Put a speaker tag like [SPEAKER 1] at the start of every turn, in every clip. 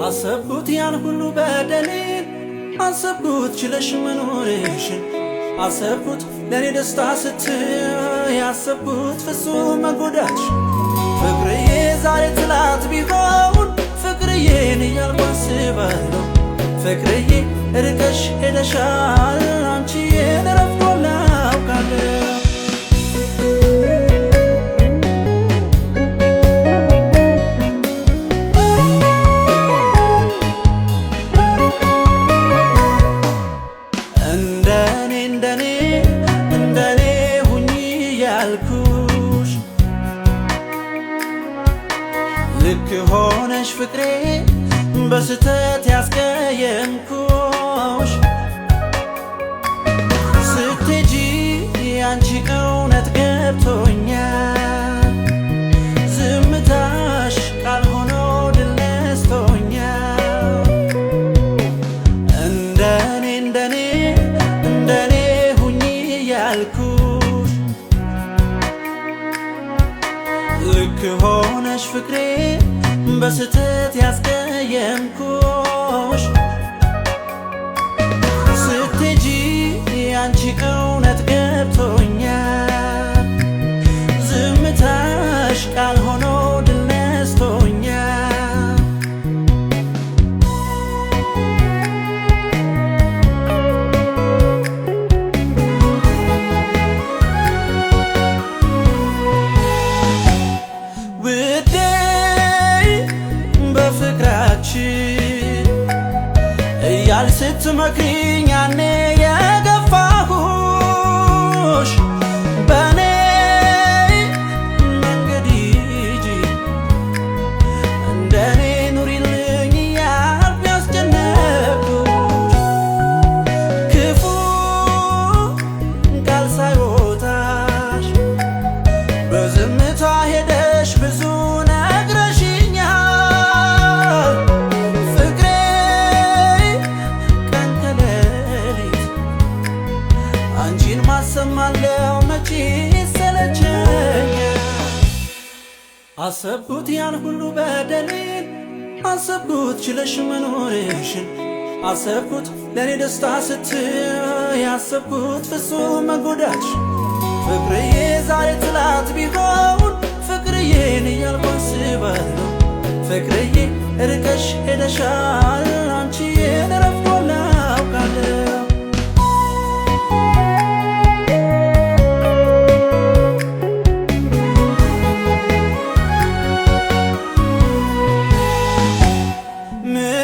[SPEAKER 1] አሰብኩት ያን ሁሉ በደሌን አሰብኩት ችለሽ መኖርሽን አሰብኩት ለኔ ደስታ ስትይ ያሰብኩት ፍጹም መጎዳትሽ ፍቅርዬ ዛሬ ትላት ቢሆን ፍቅርዬን እያልኩ አስባለሁ ፍቅርዬ ርቀሽ ሄደሻል አንቺን ረፍቶላ አውቃለሁ እንደኔ ሁኚ ያልኩሽ ልክ ሆነሽ ፍቅሬ በስተት ያስቀየምኩሽ ስትሄጂ ያንቺ እውነት ገብቶኛል ዝምታሽ ቃል ሆኖ ድል ነስቶኛል እንደኔ ሁኚ ያልኩሽ ልክ ሆነሽ ፍቅሬ በስተት ያስቀየምኩሽ ስትሄጂ ያንቺ እውነት ገብቶኛል ዝምታሽ ቃል ሆኖ ድል ነስቶኛል ውዴ በፍቅራችን እያልሽ ስትመክሪኝ ያኔ የገፋሁሽ በኔ መንገድ ሂጂ እንደኔ ኑሪልኝ እያልኩ ያስጨነቅኩሽ ክፉ ቃል ሳይወጣሽ በዝምታ ሄደሽ ብዙ ነግረሽኛል ፍቅሬ ቀን ከሌሊት አንቺን ማሰማለው መቼ ሰለቸኛል አሰብኩት ያን ሁሉ በደሌን አሰብኩት ችለሽ መኖርሽን አሰብኩት ለኔ ደስታ ስትይ ያሰብኩት ፍጹም መጎዳትሽ ፍቅርዬ ዛሬ ትላት ቢሆን ፍቅርዬን እያልኩ አስባለሁ ፍቅርዬ ርቀሽ ሄደሻል አንቺን ረፍቶላ አውቃለሁ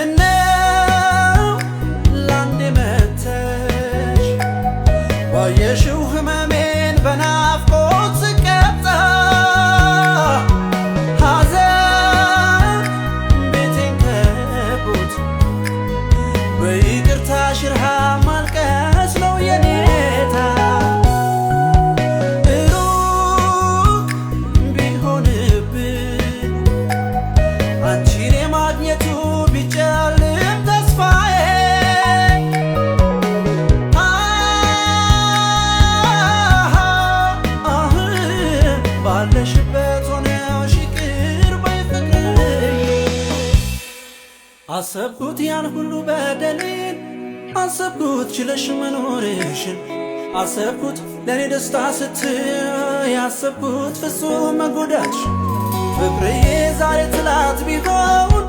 [SPEAKER 1] ምነው ላንዴ መተሽ ባየሽው ህመሜን በናፍቆት ስቀጣ ሐዘን ቤቴን ከቦት በይቅርታሽ ረሃብ ማልቀስ ነው የኔታ ሩቅ ቢሆንብኝ አንቺን የማግኘቱ ቢጨልም ተስፋዬ ባለሽበት ሆነሽ ይቅር በይ ፍቅርዬ አሰብኩት ያን ሁሉ በደሌን አሰብኩት ችለሽ መኖርሽን አሰብኩት ለኔ ደስታ ስትይ ያሰብኩት ፍጹም መጎዳትሽ ፍቅርዬ ዛሬ ትላት ቢሆን